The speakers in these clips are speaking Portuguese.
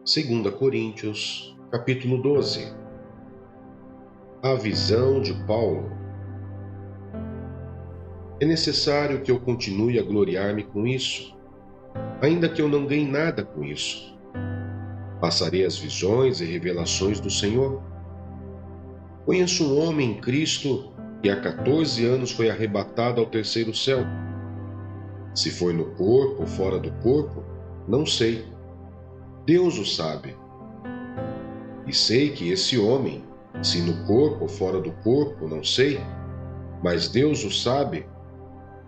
2 Coríntios, capítulo 12. A visão de Paulo. É necessário que eu continue a gloriar-me com isso, ainda que eu não ganhe nada com isso. Passarei as visões e revelações do Senhor. Conheço um homem em Cristo que há 14 anos foi arrebatado ao terceiro céu. Se foi no corpo ou fora do corpo, não sei. Deus o sabe. E sei que esse homem, se no corpo ou fora do corpo, não sei, mas Deus o sabe,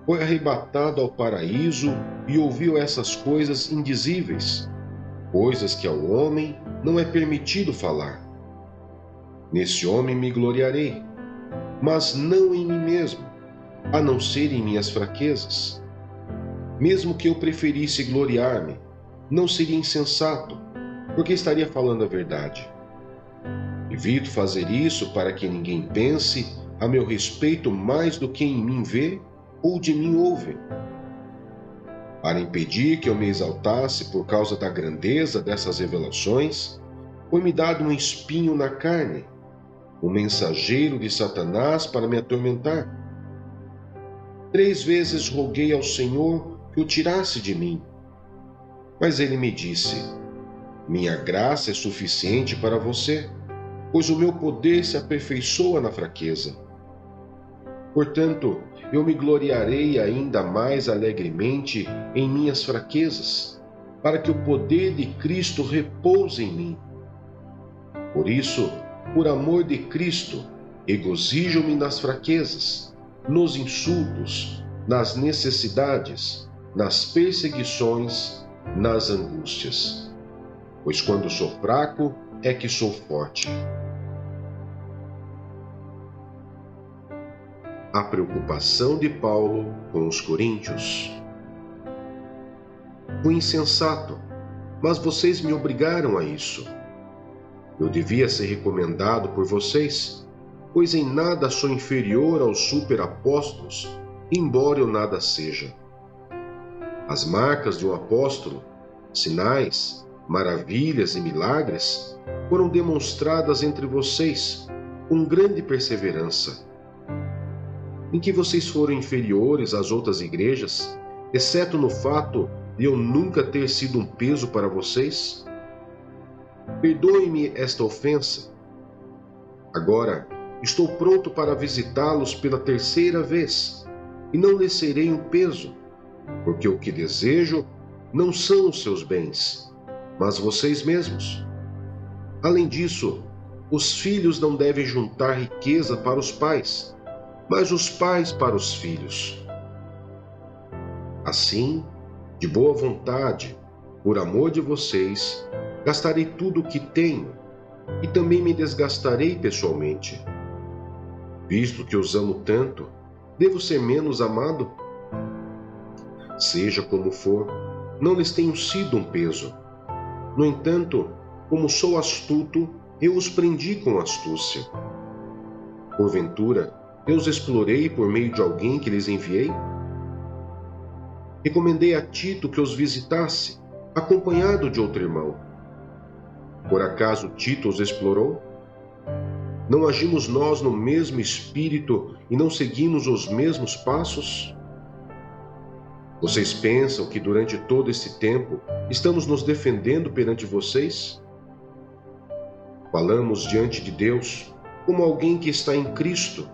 foi arrebatado ao paraíso e ouviu essas coisas indizíveis, coisas que ao homem não é permitido falar. Nesse homem me gloriarei, mas não em mim mesmo, a não ser em minhas fraquezas. Mesmo que eu preferisse gloriar-me, não seria insensato, porque estaria falando a verdade. Evito fazer isso para que ninguém pense a meu respeito mais do que em mim vê ou de mim ouve. Para impedir que eu me exaltasse por causa da grandeza dessas revelações, foi-me dado um espinho na carne, um mensageiro de Satanás para me atormentar. 3 vezes roguei ao Senhor que o tirasse de mim. Mas ele me disse: minha graça é suficiente para você, pois o meu poder se aperfeiçoa na fraqueza. Portanto, eu me gloriarei ainda mais alegremente em minhas fraquezas, para que o poder de Cristo repouse em mim. Por isso, por amor de Cristo, regozijo-me nas fraquezas, nos insultos, nas necessidades, nas perseguições, nas angústias. Pois quando sou fraco, é que sou forte. A preocupação de Paulo com os coríntios. Fui insensato, mas vocês me obrigaram a isso. Eu devia ser recomendado por vocês, pois em nada sou inferior aos superapóstolos, embora eu nada seja. As marcas de um apóstolo, sinais, maravilhas e milagres, foram demonstradas entre vocês com grande perseverança. Em que vocês foram inferiores às outras igrejas, exceto no fato de eu nunca ter sido um peso para vocês? Perdoem-me esta ofensa. Agora, estou pronto para visitá-los pela 3ª vez, e não lhes serei um peso, porque o que desejo não são os seus bens, mas vocês mesmos. Além disso, os filhos não devem juntar riqueza para os pais, mas os pais para os filhos. Assim, de boa vontade, por amor de vocês, gastarei tudo o que tenho e também me desgastarei pessoalmente. Visto que os amo tanto, devo ser menos amado? Seja como for, não lhes tenho sido um peso. No entanto, como sou astuto, eu os prendi com astúcia. Porventura, eu os explorei por meio de alguém que lhes enviei? Recomendei a Tito que os visitasse, acompanhado de outro irmão. Por acaso Tito os explorou? Não agimos nós no mesmo espírito e não seguimos os mesmos passos? Vocês pensam que durante todo esse tempo estamos nos defendendo perante vocês? Falamos diante de Deus como alguém que está em Cristo,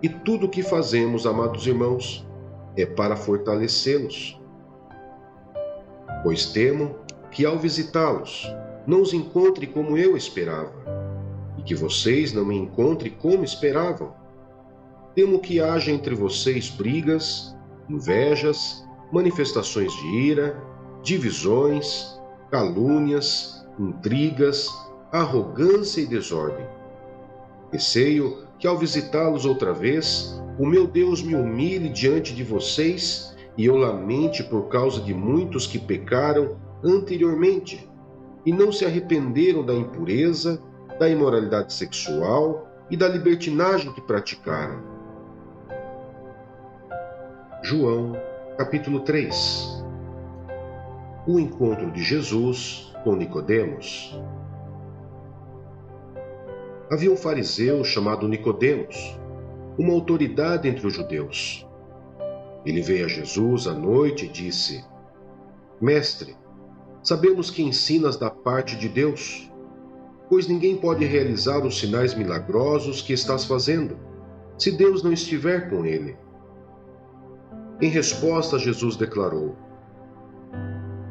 e tudo o que fazemos, amados irmãos, é para fortalecê-los. Pois temo que ao visitá-los, não os encontre como eu esperava, e que vocês não me encontrem como esperavam. Temo que haja entre vocês brigas, invejas, manifestações de ira, divisões, calúnias, intrigas, arrogância e desordem. Receio que ao visitá-los outra vez, o meu Deus me humilhe diante de vocês e eu lamente por causa de muitos que pecaram anteriormente e não se arrependeram da impureza, da imoralidade sexual e da libertinagem que praticaram. João, capítulo 3. O encontro de Jesus perguntou Nicodemos. Havia um fariseu chamado Nicodemos, uma autoridade entre os judeus. Ele veio a Jesus à noite e disse: Mestre, sabemos que ensinas da parte de Deus, pois ninguém pode realizar os sinais milagrosos que estás fazendo, se Deus não estiver com ele. Em resposta, Jesus declarou: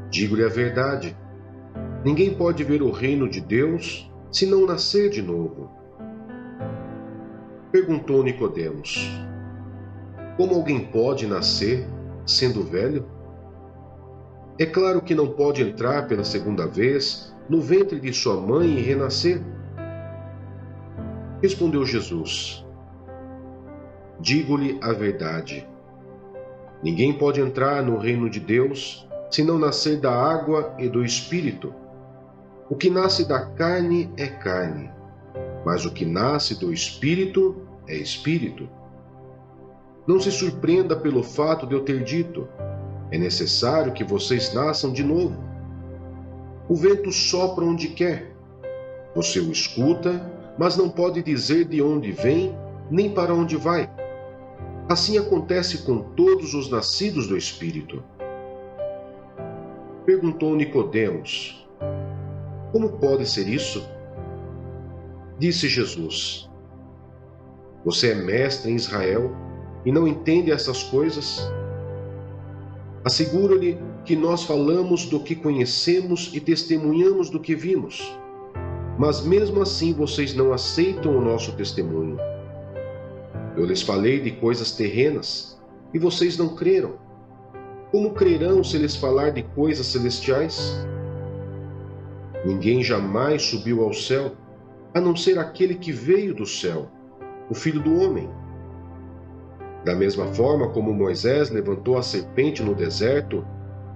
Digo-lhe a verdade, ninguém pode ver o reino de Deus se não nascer de novo. Perguntou Nicodemos: Como alguém pode nascer sendo velho? É claro que não pode entrar pela segunda vez no ventre de sua mãe e renascer. Respondeu Jesus: Digo-lhe a verdade. Ninguém pode entrar no reino de Deus se não nascer da água e do Espírito. O que nasce da carne é carne, mas o que nasce do Espírito é Espírito. Não se surpreenda pelo fato de eu ter dito: é necessário que vocês nasçam de novo. O vento sopra onde quer. Você o escuta, mas não pode dizer de onde vem, nem para onde vai. Assim acontece com todos os nascidos do Espírito. Perguntou Nicodemos: Como pode ser isso? Disse Jesus: Você é mestre em Israel e não entende essas coisas? Asseguro-lhe que nós falamos do que conhecemos e testemunhamos do que vimos. Mas mesmo assim vocês não aceitam o nosso testemunho. Eu lhes falei de coisas terrenas e vocês não creram. Como crerão se lhes falar de coisas celestiais? Ninguém jamais subiu ao céu, a não ser aquele que veio do céu, o Filho do Homem. Da mesma forma como Moisés levantou a serpente no deserto,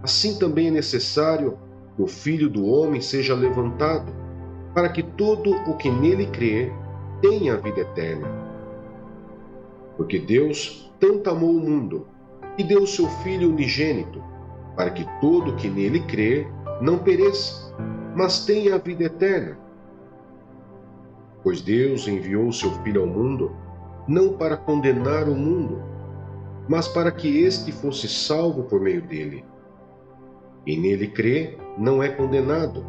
assim também é necessário que o Filho do Homem seja levantado, para que todo o que nele crer tenha a vida eterna. Porque Deus tanto amou o mundo, que deu o seu Filho unigênito, para que todo o que nele crer não pereça, mas tenha a vida eterna. Pois Deus enviou o seu Filho ao mundo, não para condenar o mundo, mas para que este fosse salvo por meio dele. Quem nele crê não é condenado,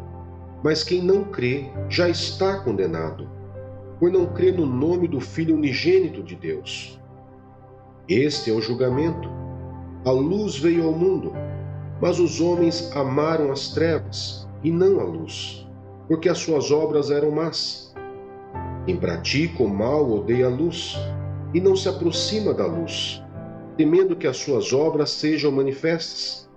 mas quem não crê já está condenado, por não crer no nome do Filho unigênito de Deus. Este é o julgamento. A luz veio ao mundo, mas os homens amaram as trevas e não a luz, porque as suas obras eram más. Quem pratica o mal odeia a luz e não se aproxima da luz, temendo que as suas obras sejam manifestas.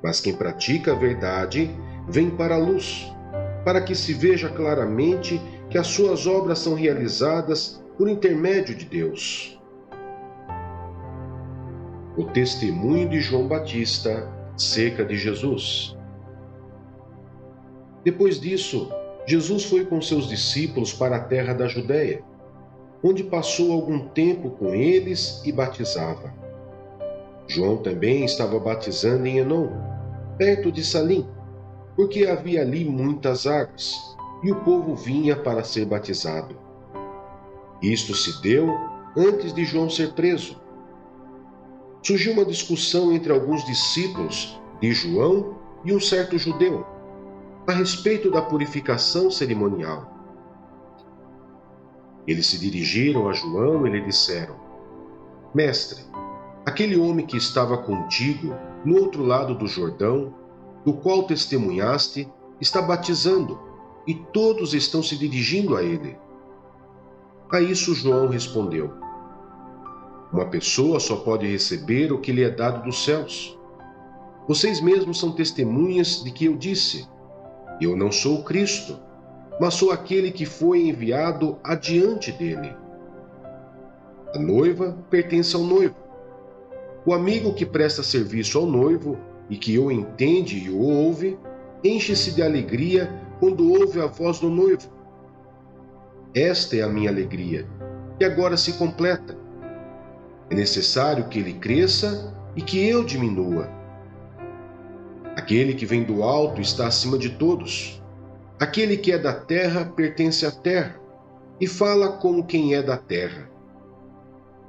Mas quem pratica a verdade vem para a luz, para que se veja claramente que as suas obras são realizadas por intermédio de Deus. O testemunho de João Batista acerca de Jesus. Depois disso, Jesus foi com seus discípulos para a terra da Judéia, onde passou algum tempo com eles e batizava. João também estava batizando em Enom, perto de Salim, porque havia ali muitas águas, e o povo vinha para ser batizado. Isto se deu antes de João ser preso. Surgiu uma discussão entre alguns discípulos de João e um certo judeu, a respeito da purificação cerimonial. Eles se dirigiram a João e lhe disseram: Mestre, aquele homem que estava contigo no outro lado do Jordão, do qual testemunhaste, está batizando, e todos estão se dirigindo a ele. A isso João respondeu: Uma pessoa só pode receber o que lhe é dado dos céus. Vocês mesmos são testemunhas de que eu disse: Eu não sou o Cristo, mas sou aquele que foi enviado adiante dele. A noiva pertence ao noivo. O amigo que presta serviço ao noivo e que o entende e o ouve, enche-se de alegria quando ouve a voz do noivo. Esta é a minha alegria, que agora se completa. É necessário que ele cresça e que eu diminua. Aquele que vem do alto está acima de todos. Aquele que é da terra pertence à terra e fala como quem é da terra.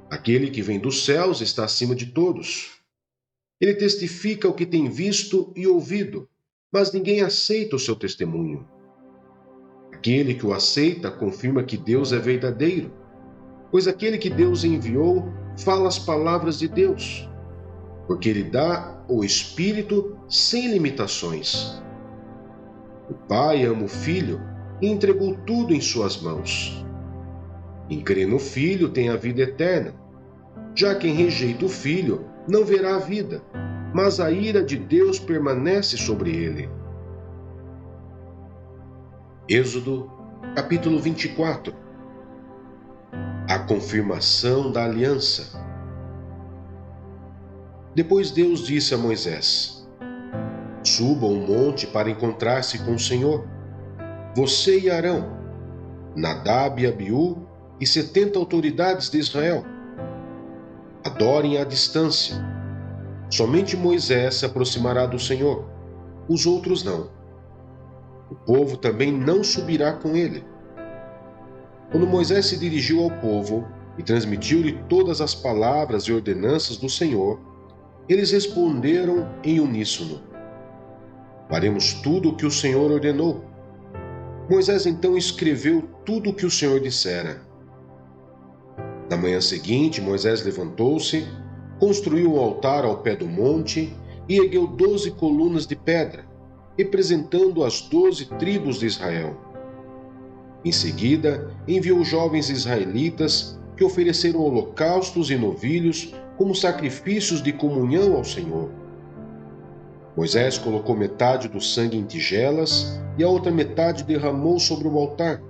Aquele que vem dos céus está acima de todos. Ele testifica o que tem visto e ouvido, mas ninguém aceita o seu testemunho. Aquele que o aceita confirma que Deus é verdadeiro, pois aquele que Deus enviou fala as palavras de Deus, porque ele dá o Espírito sem limitações. O Pai ama o Filho e entregou tudo em suas mãos. Quem crê no Filho tem a vida eterna. Já quem rejeita o Filho não verá a vida, mas a ira de Deus permanece sobre ele. Êxodo, capítulo 24. A confirmação da aliança. Depois Deus disse a Moisés: Suba um monte para encontrar-se com o Senhor, você e Arão, Nadab e Abiú e 70 autoridades de Israel. Adorem à distância. Somente Moisés se aproximará do Senhor, os outros não. O povo também não subirá com ele. Quando Moisés se dirigiu ao povo e transmitiu-lhe todas as palavras e ordenanças do Senhor, eles responderam em uníssono: Faremos tudo o que o Senhor ordenou. Moisés então escreveu tudo o que o Senhor dissera. Na manhã seguinte, Moisés levantou-se, construiu um altar ao pé do monte e ergueu 12 colunas de pedra, representando as 12 tribos de Israel. Em seguida, enviou jovens israelitas que ofereceram holocaustos e novilhos como sacrifícios de comunhão ao Senhor. Moisés colocou metade do sangue em tigelas e a outra metade derramou sobre o altar.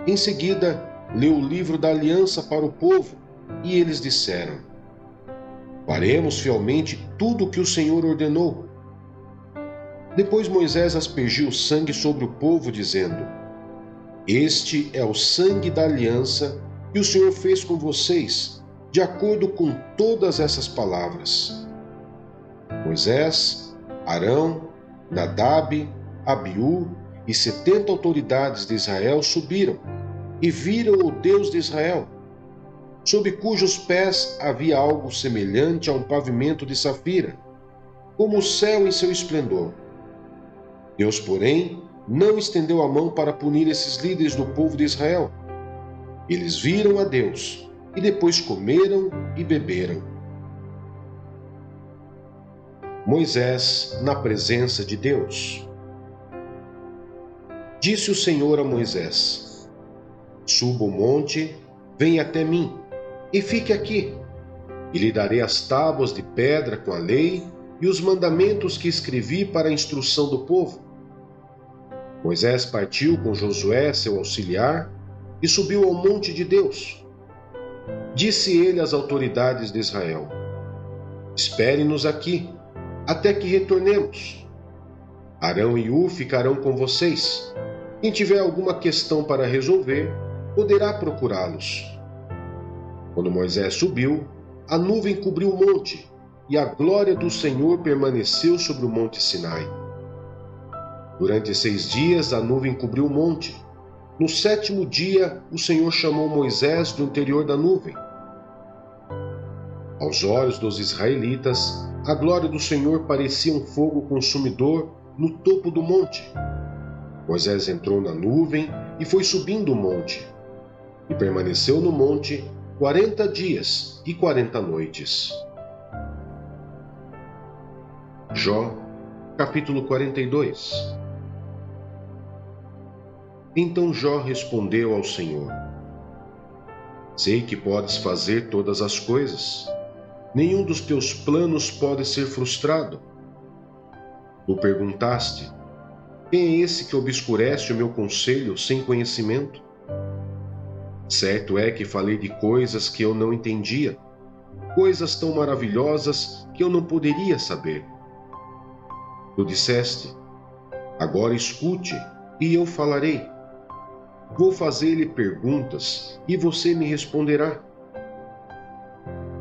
Em seguida, leu o livro da aliança para o povo e eles disseram: Faremos fielmente tudo o que o Senhor ordenou. Depois Moisés aspergiu o sangue sobre o povo, dizendo: Este é o sangue da aliança que o Senhor fez com vocês, de acordo com todas essas palavras. Moisés, Arão, Nadab, Abiú e 70 autoridades de Israel subiram e viram o Deus de Israel, sob cujos pés havia algo semelhante a um pavimento de safira, como o céu em seu esplendor. Deus, porém, não estendeu a mão para punir esses líderes do povo de Israel. Eles viram a Deus e depois comeram e beberam. Moisés na presença de Deus. Disse o Senhor a Moisés: Suba o monte, venha até mim, e fique aqui, e lhe darei as tábuas de pedra com a lei e os mandamentos que escrevi para a instrução do povo. Moisés partiu com Josué, seu auxiliar, e subiu ao monte de Deus. Disse ele às autoridades de Israel: Espere-nos aqui, até que retornemos. Arão e Hu ficarão com vocês. Quem tiver alguma questão para resolver, poderá procurá-los. Quando Moisés subiu, a nuvem cobriu o monte, e a glória do Senhor permaneceu sobre o monte Sinai. Durante 6 dias a nuvem cobriu o monte. No 7º dia, o Senhor chamou Moisés do interior da nuvem. Aos olhos dos israelitas, a glória do Senhor parecia um fogo consumidor no topo do monte. Moisés entrou na nuvem e foi subindo o monte, e permaneceu no monte 40 dias e 40 noites. Jó, capítulo 42. Então Jó respondeu ao Senhor: Sei que podes fazer todas as coisas. Nenhum dos teus planos pode ser frustrado. Tu perguntaste: Quem é esse que obscurece o meu conselho sem conhecimento? Certo é que falei de coisas que eu não entendia, coisas tão maravilhosas que eu não poderia saber. Tu disseste: Agora escute, e eu falarei. Vou fazer-lhe perguntas, e você me responderá.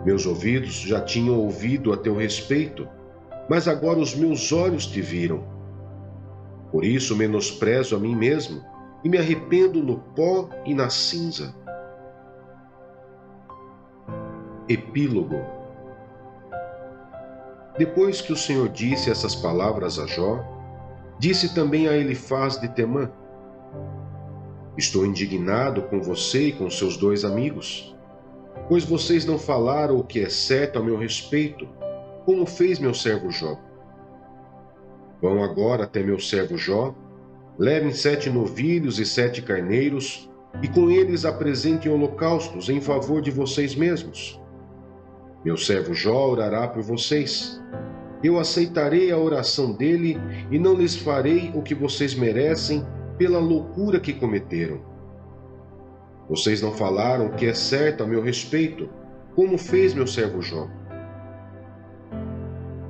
Meus ouvidos já tinham ouvido a teu respeito, mas agora os meus olhos te viram. Por isso menosprezo a mim mesmo e me arrependo no pó e na cinza. Epílogo. Depois que o Senhor disse essas palavras a Jó, disse também a Elifaz de Temã: Estou indignado com você e com seus 2 amigos, pois vocês não falaram o que é certo a meu respeito, como fez meu servo Jó. Vão agora até meu servo Jó, levem 7 novilhos e 7 carneiros, e com eles apresentem holocaustos em favor de vocês mesmos. Meu servo Jó orará por vocês. Eu aceitarei a oração dele e não lhes farei o que vocês merecem pela loucura que cometeram. Vocês não falaram o que é certo a meu respeito, como fez meu servo Jó.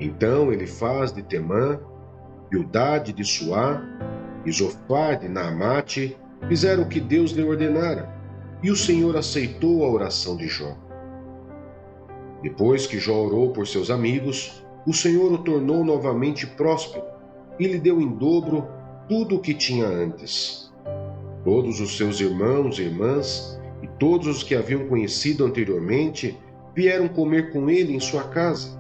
Então Elifaz de Temã, Bildade de Suá e Zofar de Naamate fizeram o que Deus lhe ordenara, e o Senhor aceitou a oração de Jó. Depois que Jó orou por seus amigos, o Senhor o tornou novamente próspero e lhe deu em dobro tudo o que tinha antes. Todos os seus irmãos e irmãs e todos os que haviam conhecido anteriormente vieram comer com ele em sua casa.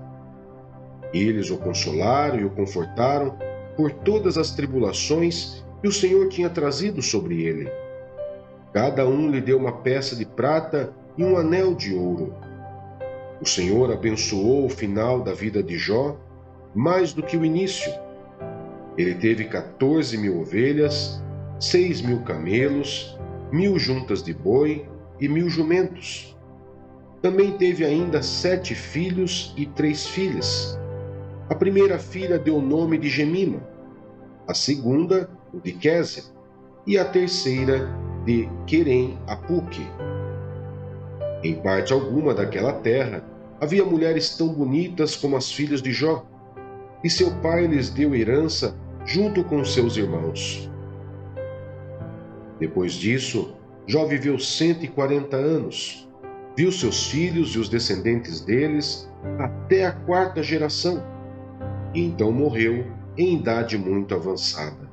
Eles o consolaram e o confortaram por todas as tribulações que o Senhor tinha trazido sobre ele. Cada um lhe deu uma peça de prata e um anel de ouro. O Senhor abençoou o final da vida de Jó mais do que o início. Ele teve 14.000 ovelhas, 6.000 camelos, 1.000 juntas de boi e 1.000 jumentos. Também teve ainda 7 filhos e 3 filhas. A primeira filha deu o nome de Gemima, a segunda o de Quésia e a terceira de Querem-Apuque. Em parte alguma daquela terra havia mulheres tão bonitas como as filhas de Jó, e seu pai lhes deu herança junto com seus irmãos. Depois disso, Jó viveu 140 anos, viu seus filhos e os descendentes deles até a 4ª geração, e então morreu em idade muito avançada.